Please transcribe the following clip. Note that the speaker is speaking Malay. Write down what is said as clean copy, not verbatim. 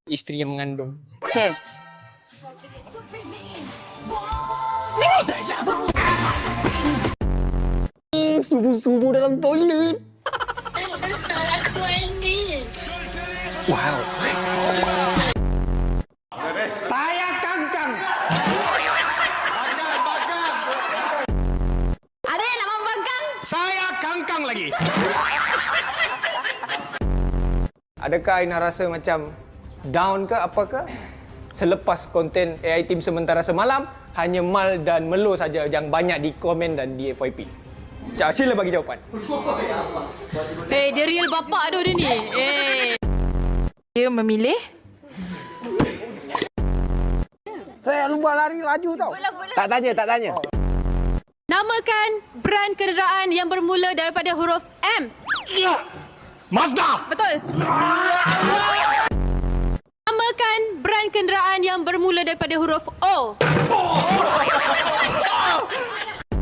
Isteri yang mengandung. Subuh-subuh dalam toilet. Aku ini. Wow. Saya kangkang. Ada yang nak membangkang? Saya kangkang lagi. Adakah Aina rasa macam down ke apakah? Selepas konten AI Team sementara semalam, hanya Mal dan Melo saja yang banyak di komen dan di FYP. Sila bagi jawapan. Dia real bapak tu dia ni. Dia memilih Saya lupa lari laju tau. Tak tanya. Namakan brand kenderaan yang bermula daripada huruf M. Mazda. Betul. Namakan brand kenderaan yang bermula daripada huruf O.